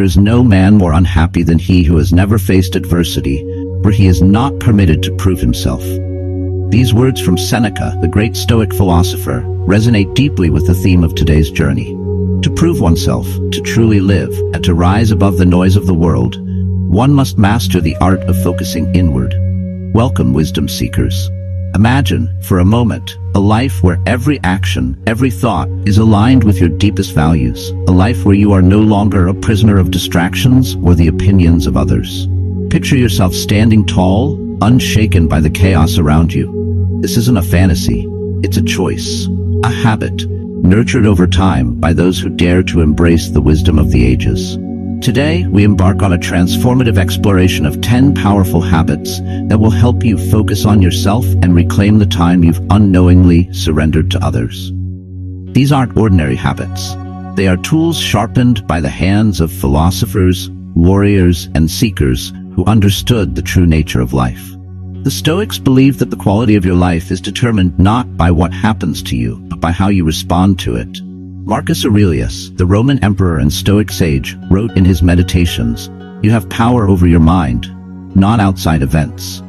There is no man more unhappy than he who has never faced adversity, where he is not permitted to prove himself. These words from Seneca, the great Stoic philosopher, resonate deeply with the theme of today's journey. To prove oneself, to truly live, and to rise above the noise of the world, one must master the art of focusing inward. Welcome, wisdom seekers. Imagine, for a moment, a life where every action, every thought is aligned with your deepest values, a life where you are no longer a prisoner of distractions or the opinions of others. Picture yourself standing tall, unshaken by the chaos around you. This isn't a fantasy, it's a choice, a habit, nurtured over time by those who dare to embrace the wisdom of the ages. Today, we embark on a transformative exploration of 10 powerful habits that will help you focus on yourself and reclaim the time you've unknowingly surrendered to others. These aren't ordinary habits. They are tools sharpened by the hands of philosophers, warriors, and seekers who understood the true nature of life. The Stoics believed that the quality of your life is determined not by what happens to you, but by how you respond to it. Marcus Aurelius, the Roman emperor and Stoic sage, wrote in his Meditations, "You have power over your mind, not outside events.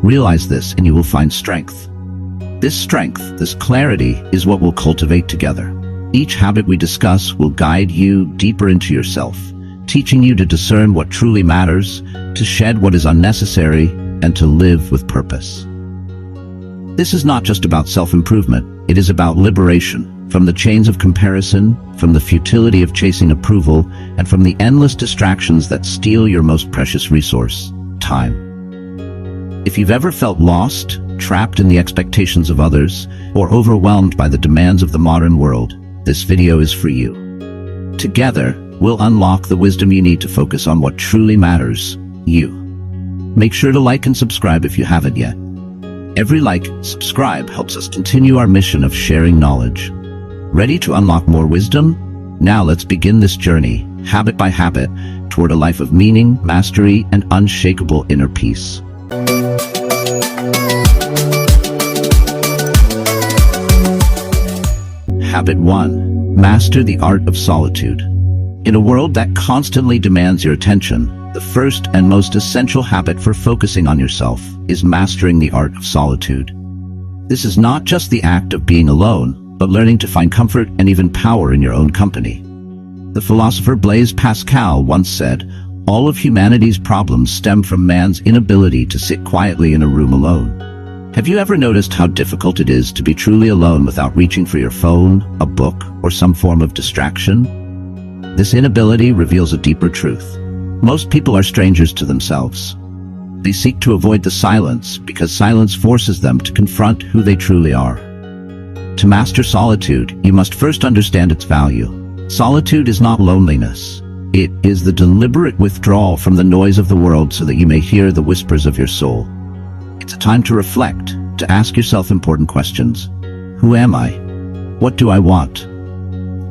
Realize this and you will find strength." This strength, this clarity, is what we'll cultivate together. Each habit we discuss will guide you deeper into yourself, teaching you to discern what truly matters, to shed what is unnecessary, and to live with purpose. This is not just about self-improvement, it is about liberation. From the chains of comparison, from the futility of chasing approval, and from the endless distractions that steal your most precious resource, time. If you've ever felt lost, trapped in the expectations of others, or overwhelmed by the demands of the modern world, this video is for you. Together, we'll unlock the wisdom you need to focus on what truly matters, you. Make sure to like and subscribe if you haven't yet. Every like, subscribe helps us continue our mission of sharing knowledge. Ready to unlock more wisdom? Now let's begin this journey, habit by habit, toward a life of meaning, mastery, and unshakable inner peace. Habit 1. Master the art of solitude. In a world that constantly demands your attention, the first and most essential habit for focusing on yourself is mastering the art of solitude. This is not just the act of being alone, but learning to find comfort and even power in your own company. The philosopher Blaise Pascal once said, "All of humanity's problems stem from man's inability to sit quietly in a room alone." Have you ever noticed how difficult it is to be truly alone without reaching for your phone, a book, or some form of distraction? This inability reveals a deeper truth. Most people are strangers to themselves. They seek to avoid the silence because silence forces them to confront who they truly are. To master solitude, you must first understand its value. Solitude is not loneliness. It is the deliberate withdrawal from the noise of the world so that you may hear the whispers of your soul. It's a time to reflect, to ask yourself important questions. Who am I? What do I want?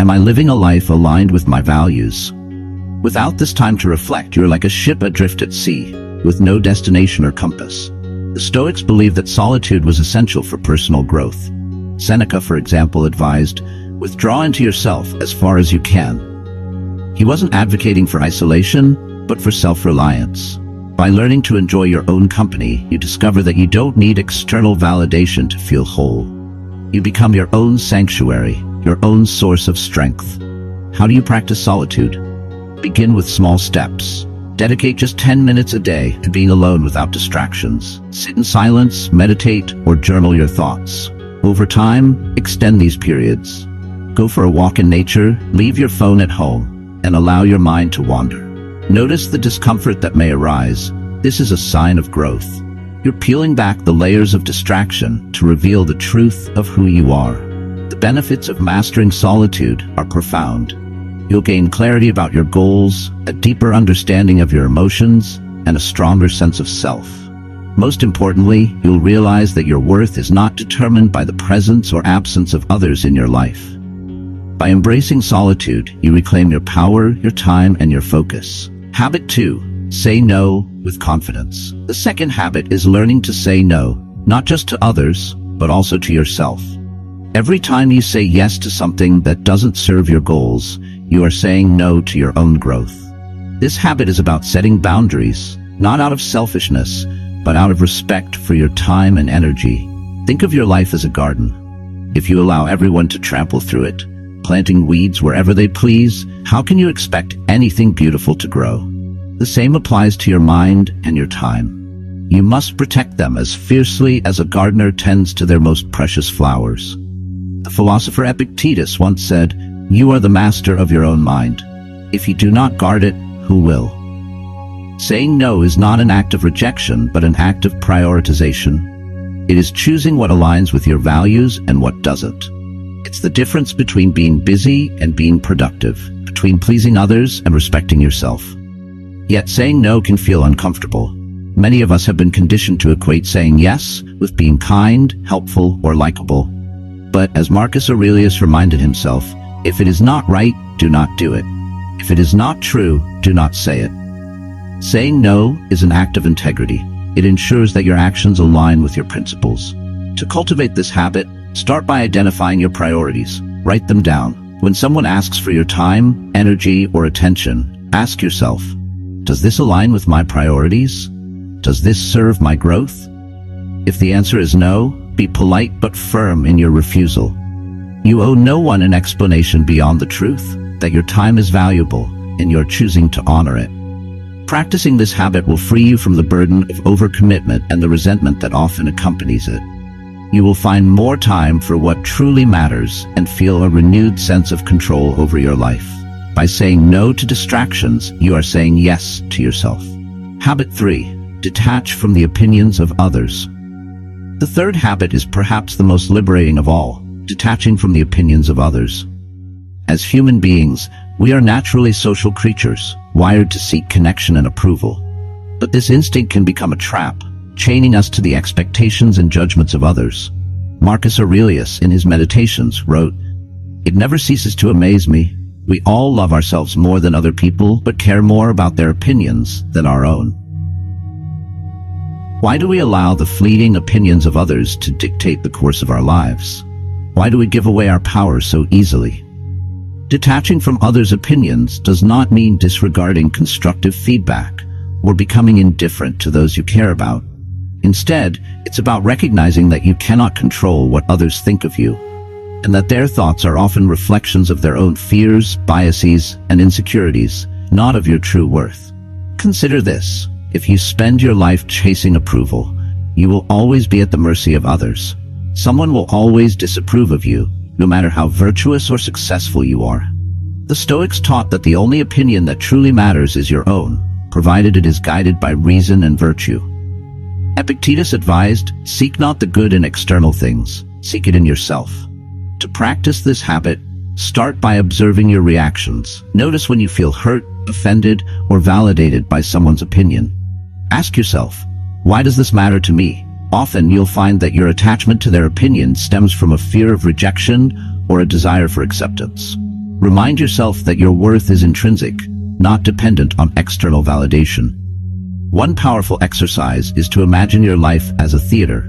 Am I living a life aligned with my values? Without this time to reflect, you're like a ship adrift at sea, with no destination or compass. The Stoics believed that solitude was essential for personal growth. Seneca, for example, advised, "Withdraw into yourself as far as you can." He wasn't advocating for isolation, but for self-reliance. By learning to enjoy your own company, you discover that you don't need external validation to feel whole. You become your own sanctuary, your own source of strength. How do you practice solitude? Begin with small steps. Dedicate just 10 minutes a day to being alone without distractions. Sit in silence, meditate, or journal your thoughts. Over time, extend these periods. Go for a walk in nature, leave your phone at home, and allow your mind to wander. Notice the discomfort that may arise. This is a sign of growth. You're peeling back the layers of distraction to reveal the truth of who you are. The benefits of mastering solitude are profound. You'll gain clarity about your goals, a deeper understanding of your emotions, and a stronger sense of self. Most importantly, you'll realize that your worth is not determined by the presence or absence of others in your life. By embracing solitude, you reclaim your power, your time, and your focus. Habit 2. Say no with confidence. The second habit is learning to say no, not just to others, but also to yourself. Every time you say yes to something that doesn't serve your goals, you are saying no to your own growth. This habit is about setting boundaries, not out of selfishness, but out of respect for your time and energy. Think of your life as a garden. If you allow everyone to trample through it, planting weeds wherever they please, how can you expect anything beautiful to grow? The same applies to your mind and your time. You must protect them as fiercely as a gardener tends to their most precious flowers. The philosopher Epictetus once said, "You are the master of your own mind. If you do not guard it, who will?" Saying no is not an act of rejection, but an act of prioritization. It is choosing what aligns with your values and what doesn't. It's the difference between being busy and being productive, between pleasing others and respecting yourself. Yet saying no can feel uncomfortable. Many of us have been conditioned to equate saying yes with being kind, helpful, or likable. But as Marcus Aurelius reminded himself, if it is not right, do not do it. If it is not true, do not say it. Saying no is an act of integrity. It ensures that your actions align with your principles. To cultivate this habit, start by identifying your priorities. Write them down. When someone asks for your time, energy, or attention, ask yourself, does this align with my priorities? Does this serve my growth? If the answer is no, be polite but firm in your refusal. You owe no one an explanation beyond the truth that your time is valuable and you're choosing to honor it. Practicing this habit will free you from the burden of overcommitment and the resentment that often accompanies it. You will find more time for what truly matters and feel a renewed sense of control over your life. By saying no to distractions, you are saying yes to yourself. Habit 3. Detach from the opinions of others. The third habit is perhaps the most liberating of all, detaching from the opinions of others. As human beings, we are naturally social creatures, wired to seek connection and approval. But this instinct can become a trap, chaining us to the expectations and judgments of others. Marcus Aurelius, in his Meditations, wrote, "It never ceases to amaze me. We all love ourselves more than other people, but care more about their opinions than our own." Why do we allow the fleeting opinions of others to dictate the course of our lives? Why do we give away our power so easily? Detaching from others' opinions does not mean disregarding constructive feedback or becoming indifferent to those you care about. Instead, it's about recognizing that you cannot control what others think of you, and that their thoughts are often reflections of their own fears, biases, and insecurities, not of your true worth. Consider this: if you spend your life chasing approval, you will always be at the mercy of others. Someone will always disapprove of you, no matter how virtuous or successful you are. The Stoics taught that the only opinion that truly matters is your own, provided it is guided by reason and virtue. Epictetus advised, "Seek not the good in external things, seek it in yourself." To practice this habit, start by observing your reactions. Notice when you feel hurt, offended, or validated by someone's opinion. Ask yourself, why does this matter to me? Often you'll find that your attachment to their opinion stems from a fear of rejection or a desire for acceptance. Remind yourself that your worth is intrinsic, not dependent on external validation. One powerful exercise is to imagine your life as a theater.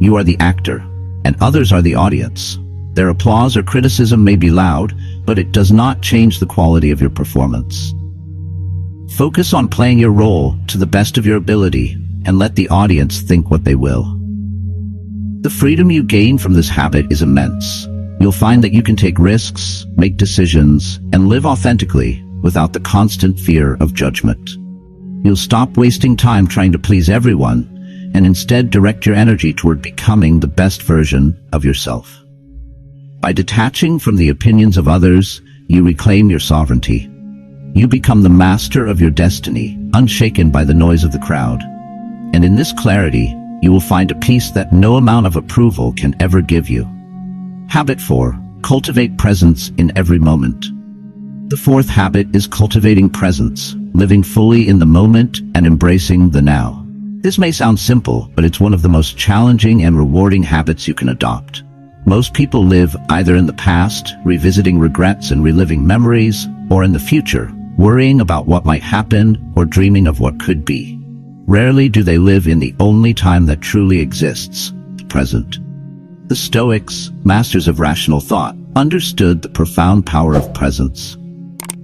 You are the actor, and others are the audience. Their applause or criticism may be loud, but it does not change the quality of your performance. Focus on playing your role to the best of your ability, and let the audience think what they will. The freedom you gain from this habit is immense. You'll find that you can take risks, make decisions, and live authentically without the constant fear of judgment. You'll stop wasting time trying to please everyone, and instead direct your energy toward becoming the best version of yourself. By detaching from the opinions of others, you reclaim your sovereignty. You become the master of your destiny, unshaken by the noise of the crowd. And in this clarity, you will find a peace that no amount of approval can ever give you. Habit 4. Cultivate presence in every moment. The fourth habit is cultivating presence, living fully in the moment and embracing the now. This may sound simple, but it's one of the most challenging and rewarding habits you can adopt. Most people live either in the past, revisiting regrets and reliving memories, or in the future, worrying about what might happen or dreaming of what could be. Rarely do they live in the only time that truly exists, the present. The Stoics, masters of rational thought, understood the profound power of presence.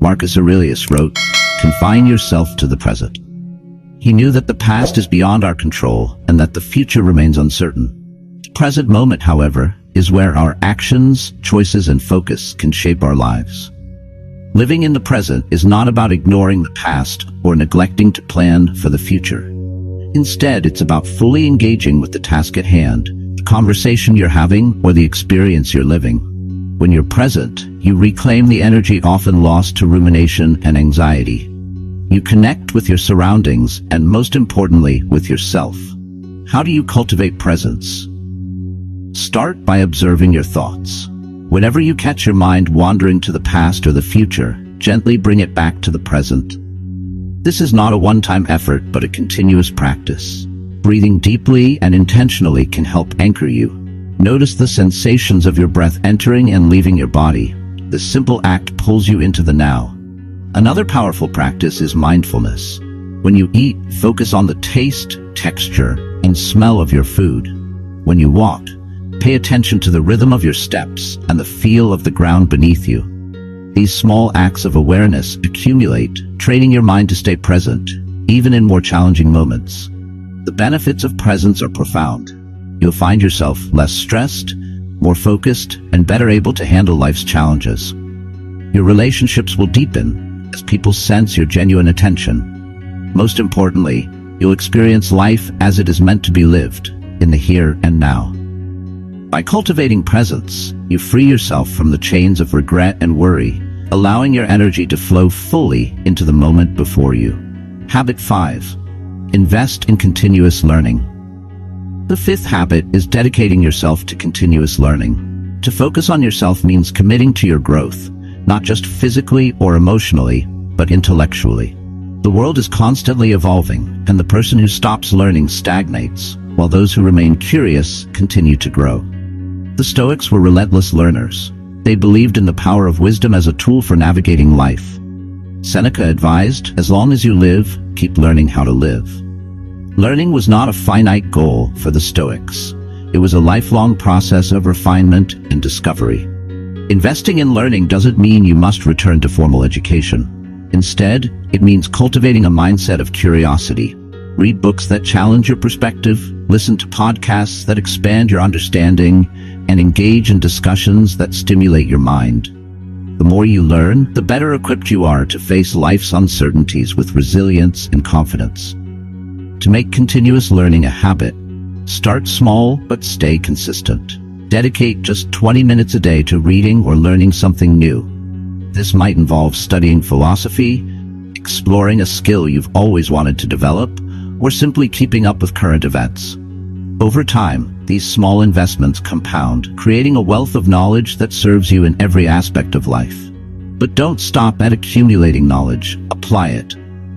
Marcus Aurelius wrote, confine yourself to the present. He knew that the past is beyond our control and that the future remains uncertain. The present moment, however, is where our actions, choices, and focus can shape our lives. Living in the present is not about ignoring the past or neglecting to plan for the future. Instead, it's about fully engaging with the task at hand, the conversation you're having, or the experience you're living. When you're present, you reclaim the energy often lost to rumination and anxiety. You connect with your surroundings and, most importantly, with yourself. How do you cultivate presence? Start by observing your thoughts. Whenever you catch your mind wandering to the past or the future, gently bring it back to the present. This is not a one-time effort, but a continuous practice. Breathing deeply and intentionally can help anchor you. Notice the sensations of your breath entering and leaving your body. This simple act pulls you into the now. Another powerful practice is mindfulness. When you eat, focus on the taste, texture, and smell of your food. When you walk, pay attention to the rhythm of your steps and the feel of the ground beneath you. These small acts of awareness accumulate, training your mind to stay present, even in more challenging moments. The benefits of presence are profound. You'll find yourself less stressed, more focused, and better able to handle life's challenges. Your relationships will deepen as people sense your genuine attention. Most importantly, you'll experience life as it is meant to be lived, in the here and now. By cultivating presence, you free yourself from the chains of regret and worry, allowing your energy to flow fully into the moment before you. Habit 5. Invest in continuous learning. The fifth habit is dedicating yourself to continuous learning. To focus on yourself means committing to your growth, not just physically or emotionally, but intellectually. The world is constantly evolving, and the person who stops learning stagnates, while those who remain curious continue to grow. The Stoics were relentless learners. They believed in the power of wisdom as a tool for navigating life. Seneca advised, as long as you live, keep learning how to live. Learning was not a finite goal for the Stoics. It was a lifelong process of refinement and discovery. Investing in learning doesn't mean you must return to formal education. Instead, it means cultivating a mindset of curiosity. Read books that challenge your perspective, listen to podcasts that expand your understanding, and engage in discussions that stimulate your mind. The more you learn, the better equipped you are to face life's uncertainties with resilience and confidence. To make continuous learning a habit, start small but stay consistent. Dedicate just 20 minutes a day to reading or learning something new. This might involve studying philosophy, exploring a skill you've always wanted to develop, or simply keeping up with current events. Over time, these small investments compound, creating a wealth of knowledge that serves you in every aspect of life. But don't stop at accumulating knowledge, apply it.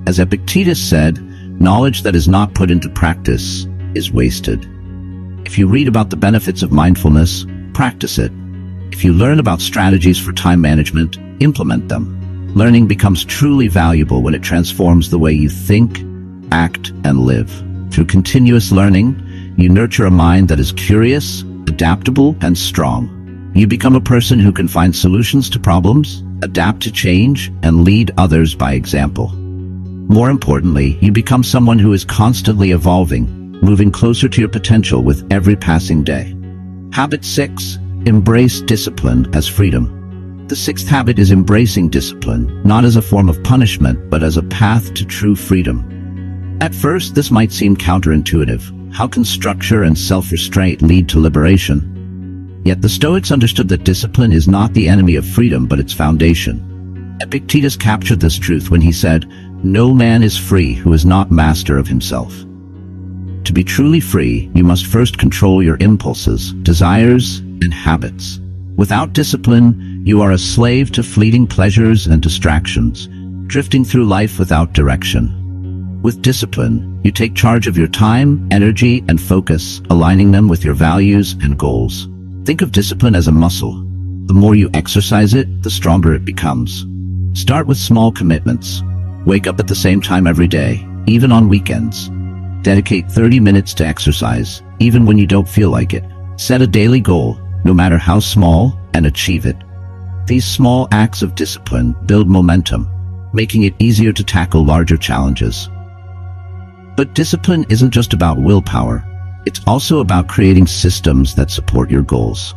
As Epictetus said, knowledge that is not put into practice is wasted. If you read about the benefits of mindfulness, practice it. If you learn about strategies for time management, implement them. Learning becomes truly valuable when it transforms the way you think, act, and live. Through continuous learning, you nurture a mind that is curious, adaptable, and strong. You become a person who can find solutions to problems, adapt to change, and lead others by example. More importantly, you become someone who is constantly evolving, moving closer to your potential with every passing day. Habit 6. Embrace discipline as freedom. The sixth habit is embracing discipline, not as a form of punishment, but as a path to true freedom. At first, this might seem counterintuitive. How can structure and self-restraint lead to liberation? Yet the Stoics understood that discipline is not the enemy of freedom, but its foundation. Epictetus captured this truth when he said, "No man is free who is not master of himself." To be truly free, you must first control your impulses, desires, and habits. Without discipline, you are a slave to fleeting pleasures and distractions, drifting through life without direction. With discipline, you take charge of your time, energy, and focus, aligning them with your values and goals. Think of discipline as a muscle. The more you exercise it, the stronger it becomes. Start with small commitments. Wake up at the same time every day, even on weekends. Dedicate 30 minutes to exercise, even when you don't feel like it. Set a daily goal, no matter how small, and achieve it. These small acts of discipline build momentum, making it easier to tackle larger challenges. But discipline isn't just about willpower. It's also about creating systems that support your goals.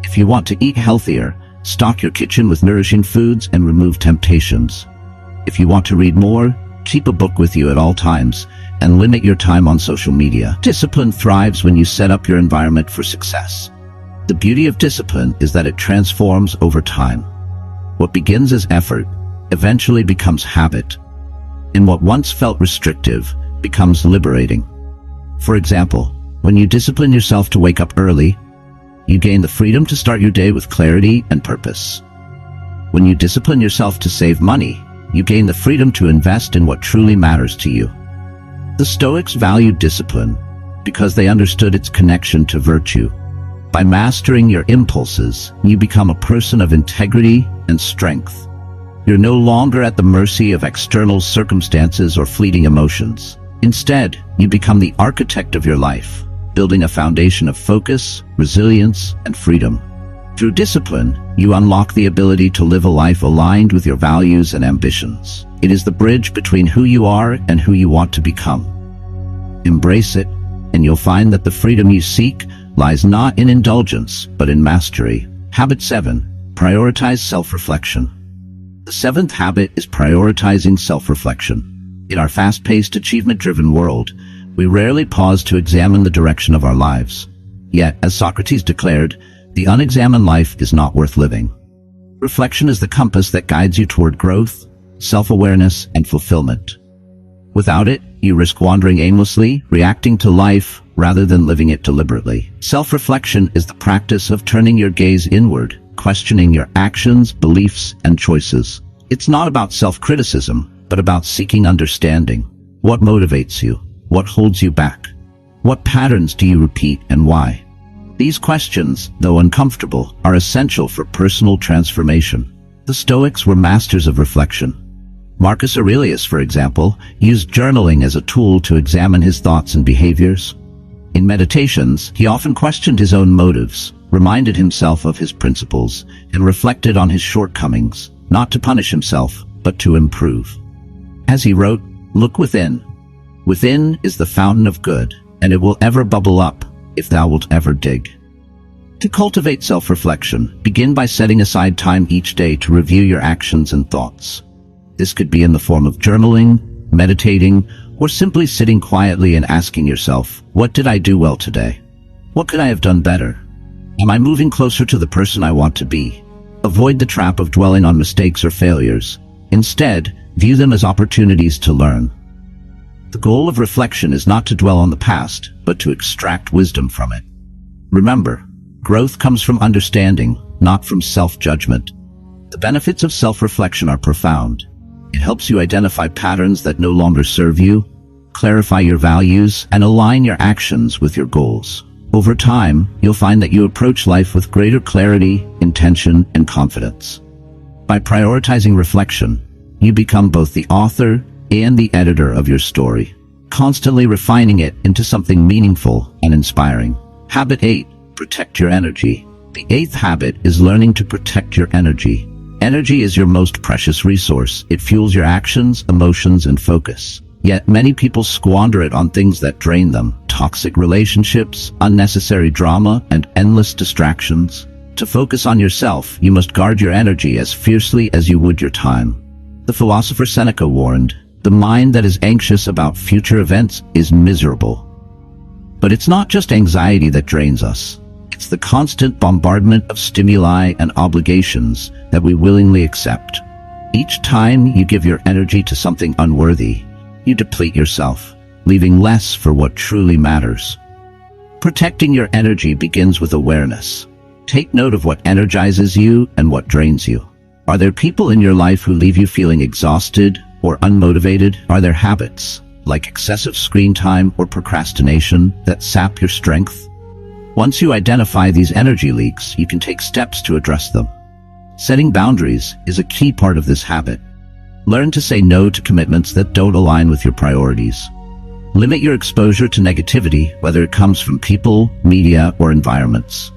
If you want to eat healthier, stock your kitchen with nourishing foods and remove temptations. If you want to read more, keep a book with you at all times and limit your time on social media. Discipline thrives when you set up your environment for success. The beauty of discipline is that it transforms over time. What begins as effort eventually becomes habit, and what once felt restrictive becomes liberating. For example, when you discipline yourself to wake up early, you gain the freedom to start your day with clarity and purpose. When you discipline yourself to save money, you gain the freedom to invest in what truly matters to you. The Stoics valued discipline because they understood its connection to virtue. By mastering your impulses, you become a person of integrity and strength. You're no longer at the mercy of external circumstances or fleeting emotions. Instead, you become the architect of your life, building a foundation of focus, resilience, and freedom. Through discipline, you unlock the ability to live a life aligned with your values and ambitions. It is the bridge between who you are and who you want to become. Embrace it, and you'll find that the freedom you seek lies not in indulgence, but in mastery. Habit 7. Prioritize self-reflection. The seventh habit is prioritizing self-reflection. In our fast-paced, achievement-driven world, we rarely pause to examine the direction of our lives. Yet, as Socrates declared, the unexamined life is not worth living. Reflection is the compass that guides you toward growth, self-awareness, and fulfillment. Without it, you risk wandering aimlessly, reacting to life rather than living it deliberately. Self-reflection is the practice of turning your gaze inward, questioning your actions, beliefs, and choices. It's not about self-criticism, but about seeking understanding. What motivates you? What holds you back? What patterns do you repeat and why? These questions, though uncomfortable, are essential for personal transformation. The Stoics were masters of reflection. Marcus Aurelius, for example, used journaling as a tool to examine his thoughts and behaviors. In meditations, he often questioned his own motives, reminded himself of his principles, and reflected on his shortcomings, not to punish himself, but to improve. As he wrote, "Look within. Within is the fountain of good, and it will ever bubble up, if thou wilt ever dig." To cultivate self-reflection, begin by setting aside time each day to review your actions and thoughts. This could be in the form of journaling, meditating, or simply sitting quietly and asking yourself, what did I do well today? What could I have done better? Am I moving closer to the person I want to be? Avoid the trap of dwelling on mistakes or failures. Instead, view them as opportunities to learn. The goal of reflection is not to dwell on the past, but to extract wisdom from it. Remember, growth comes from understanding, not from self-judgment. The benefits of self-reflection are profound. It helps you identify patterns that no longer serve you, clarify your values, and align your actions with your goals. Over time, you'll find that you approach life with greater clarity, intention, and confidence. By prioritizing reflection, you become both the author and the editor of your story, constantly refining it into something meaningful and inspiring. Habit 8. Protect your energy. The eighth habit is learning to protect your energy. Energy is your most precious resource. It fuels your actions, emotions, and focus. Yet many people squander it on things that drain them: toxic relationships, unnecessary drama, and endless distractions. To focus on yourself, you must guard your energy as fiercely as you would your time. The philosopher Seneca warned, "The mind that is anxious about future events is miserable." But it's not just anxiety that drains us. It's the constant bombardment of stimuli and obligations that we willingly accept. Each time you give your energy to something unworthy, you deplete yourself, leaving less for what truly matters. Protecting your energy begins with awareness. Take note of what energizes you and what drains you. Are there people in your life who leave you feeling exhausted or unmotivated? Are there habits, like excessive screen time or procrastination, that sap your strength? Once you identify these energy leaks, you can take steps to address them. Setting boundaries is a key part of this habit. Learn to say no to commitments that don't align with your priorities. Limit your exposure to negativity, whether it comes from people, media, or environments.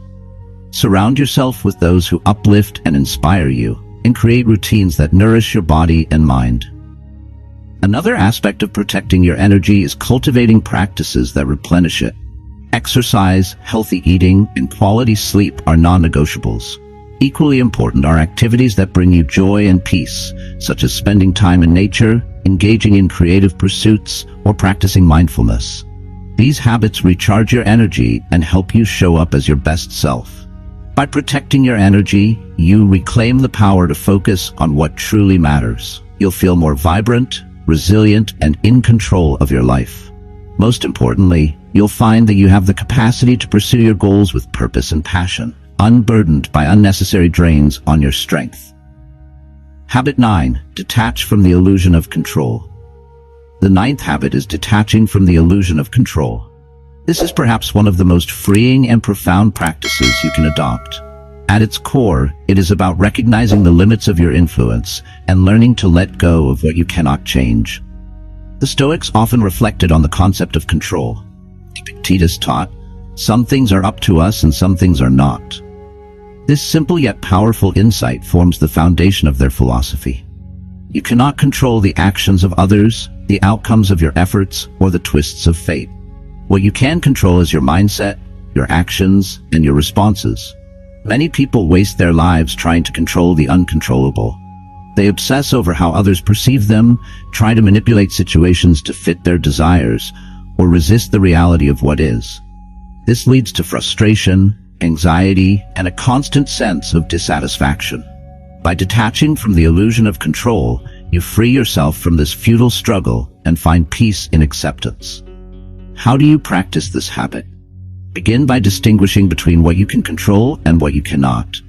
Surround yourself with those who uplift and inspire you. and create routines that nourish your body and mind. Another aspect of protecting your energy is cultivating practices that replenish it. Exercise, healthy eating, and quality sleep are non-negotiables. Equally important are activities that bring you joy and peace, such as spending time in nature, engaging in creative pursuits, or practicing mindfulness. These habits recharge your energy and help you show up as your best self. By protecting your energy, you reclaim the power to focus on what truly matters. You'll feel more vibrant, resilient, and in control of your life. Most importantly, you'll find that you have the capacity to pursue your goals with purpose and passion, unburdened by unnecessary drains on your strength. Habit 9. Detach from the illusion of control. The ninth habit is detaching from the illusion of control. This is perhaps one of the most freeing and profound practices you can adopt. At its core, it is about recognizing the limits of your influence and learning to let go of what you cannot change. The Stoics often reflected on the concept of control. Epictetus taught, "Some things are up to us and some things are not." This simple yet powerful insight forms the foundation of their philosophy. You cannot control the actions of others, the outcomes of your efforts, or the twists of fate. What you can control is your mindset, your actions, and your responses. Many people waste their lives trying to control the uncontrollable. They obsess over how others perceive them, try to manipulate situations to fit their desires, or resist the reality of what is. This leads to frustration, anxiety, and a constant sense of dissatisfaction. By detaching from the illusion of control, you free yourself from this futile struggle and find peace in acceptance. How do you practice this habit? Begin by distinguishing between what you can control and what you cannot.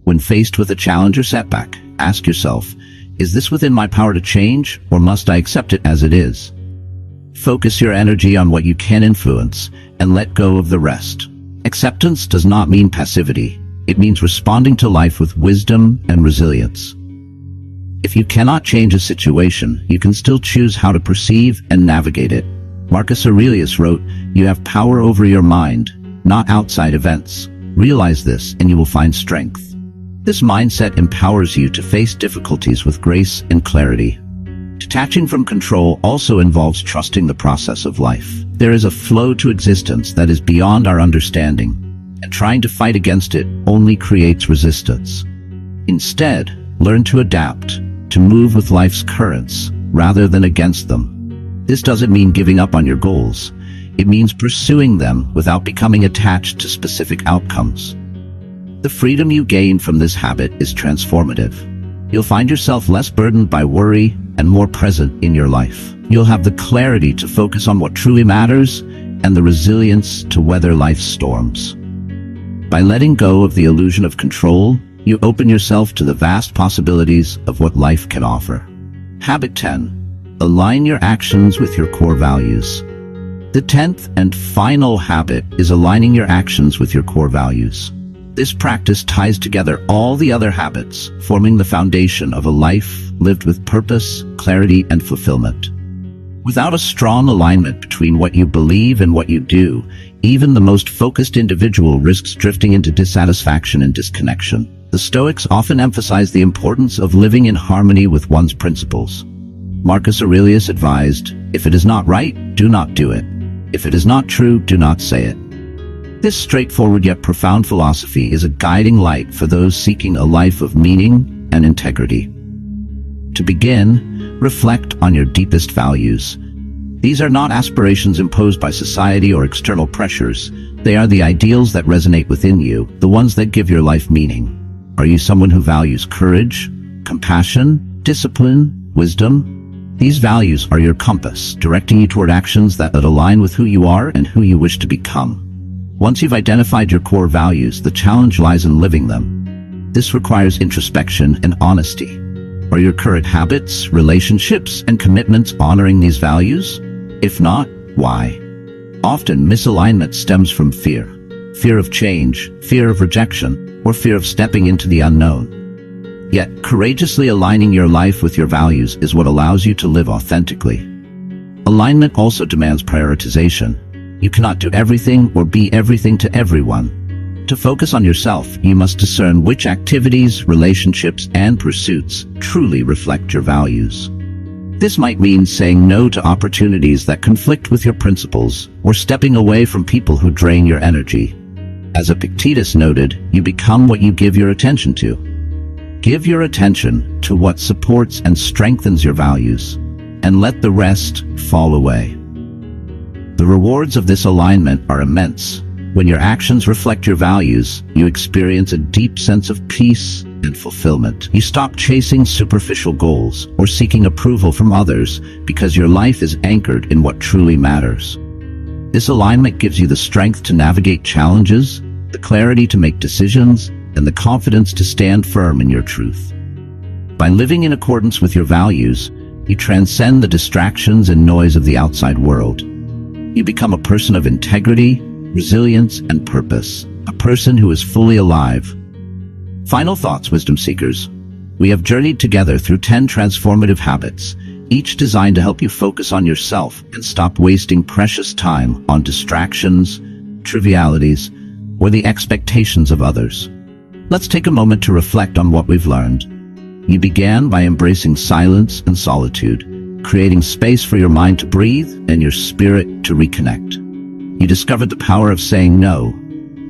When faced with a challenge or setback, ask yourself, is this within my power to change, or must I accept it as it is? Focus your energy on what you can influence and let go of the rest. Acceptance does not mean passivity. It means responding to life with wisdom and resilience. If you cannot change a situation, you can still choose how to perceive and navigate it. Marcus Aurelius wrote, "You have power over your mind, not outside events. Realize this and you will find strength." This mindset empowers you to face difficulties with grace and clarity. Detaching from control also involves trusting the process of life. There is a flow to existence that is beyond our understanding, and trying to fight against it only creates resistance. Instead, learn to adapt, to move with life's currents rather than against them. This doesn't mean giving up on your goals. It means pursuing them without becoming attached to specific outcomes. The freedom you gain from this habit is transformative. You'll find yourself less burdened by worry and more present in your life. You'll have the clarity to focus on what truly matters and the resilience to weather life's storms. By letting go of the illusion of control, you open yourself to the vast possibilities of what life can offer. Habit 10. Align your actions with your core values. The 10th and final habit is aligning your actions with your core values. This practice ties together all the other habits, forming the foundation of a life lived with purpose, clarity, and fulfillment. Without a strong alignment between what you believe and what you do, even the most focused individual risks drifting into dissatisfaction and disconnection. The Stoics often emphasize the importance of living in harmony with one's principles. Marcus Aurelius advised, "If it is not right, do not do it. If it is not true, do not say it." This straightforward yet profound philosophy is a guiding light for those seeking a life of meaning and integrity. To begin, reflect on your deepest values. These are not aspirations imposed by society or external pressures. They are the ideals that resonate within you, the ones that give your life meaning. Are you someone who values courage, compassion, discipline, wisdom? These values are your compass, directing you toward actions that align with who you are and who you wish to become. Once you've identified your core values, the challenge lies in living them. This requires introspection and honesty. Are your current habits, relationships, and commitments honoring these values? If not, why? Often, misalignment stems from fear. Fear of change, fear of rejection, or fear of stepping into the unknown. Yet, courageously aligning your life with your values is what allows you to live authentically. Alignment also demands prioritization. You cannot do everything or be everything to everyone. To focus on yourself, you must discern which activities, relationships, and pursuits truly reflect your values. This might mean saying no to opportunities that conflict with your principles, or stepping away from people who drain your energy. As Epictetus noted, you become what you give your attention to. Give your attention to what supports and strengthens your values, and let the rest fall away. The rewards of this alignment are immense. When your actions reflect your values, you experience a deep sense of peace and fulfillment. You stop chasing superficial goals or seeking approval from others because your life is anchored in what truly matters. This alignment gives you the strength to navigate challenges, the clarity to make decisions, and the confidence to stand firm in your truth. By living in accordance with your values, you transcend the distractions and noise of the outside world. You become a person of integrity, resilience, and purpose, a person who is fully alive. Final thoughts, wisdom seekers. We have journeyed together through 10 transformative habits, each designed to help you focus on yourself and stop wasting precious time on distractions, trivialities, or the expectations of others. Let's take a moment to reflect on what we've learned. You began by embracing silence and solitude, creating space for your mind to breathe and your spirit to reconnect. You discovered the power of saying no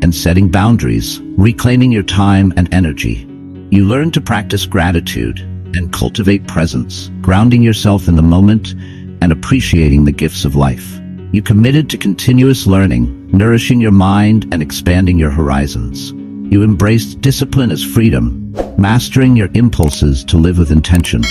and setting boundaries, reclaiming your time and energy. You learned to practice gratitude and cultivate presence, grounding yourself in the moment and appreciating the gifts of life. You committed to continuous learning, nourishing your mind and expanding your horizons. You embraced discipline as freedom, mastering your impulses to live with intention.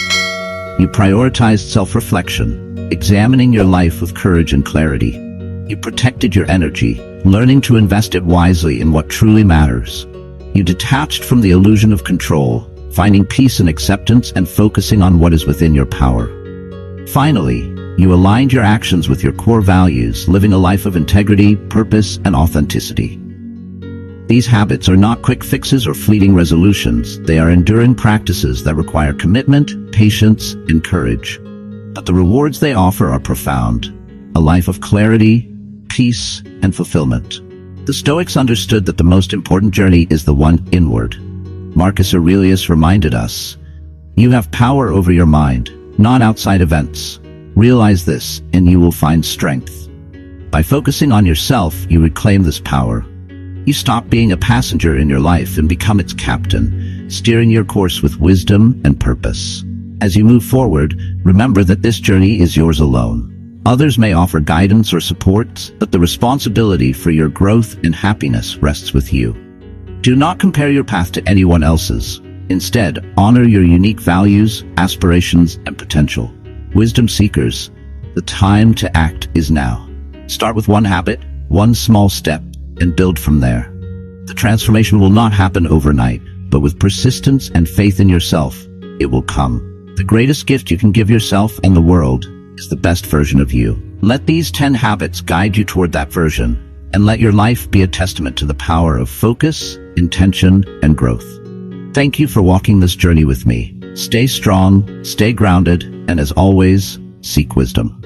You prioritized self-reflection, examining your life with courage and clarity. You protected your energy, learning to invest it wisely in what truly matters. You detached from the illusion of control, finding peace and acceptance and focusing on what is within your power. Finally, you aligned your actions with your core values, living a life of integrity, purpose, and authenticity. These habits are not quick fixes or fleeting resolutions. They are enduring practices that require commitment, patience, and courage. But the rewards they offer are profound. A life of clarity, peace, and fulfillment. The Stoics understood that the most important journey is the one inward. Marcus Aurelius reminded us, "You have power over your mind, not outside events. Realize this, and you will find strength." By focusing on yourself, you reclaim this power. You stop being a passenger in your life and become its captain, steering your course with wisdom and purpose. As you move forward, remember that this journey is yours alone. Others may offer guidance or support, but the responsibility for your growth and happiness rests with you. Do not compare your path to anyone else's. Instead, honor your unique values, aspirations, and potential. Wisdom seekers, the time to act is now. Start with one habit, one small step, and build from there. The transformation will not happen overnight, but with persistence and faith in yourself, it will come. The greatest gift you can give yourself and the world is the best version of you. Let these 10 habits guide you toward that version, and let your life be a testament to the power of focus, intention, and growth. Thank you for walking this journey with me. Stay strong, stay grounded, and as always, seek wisdom.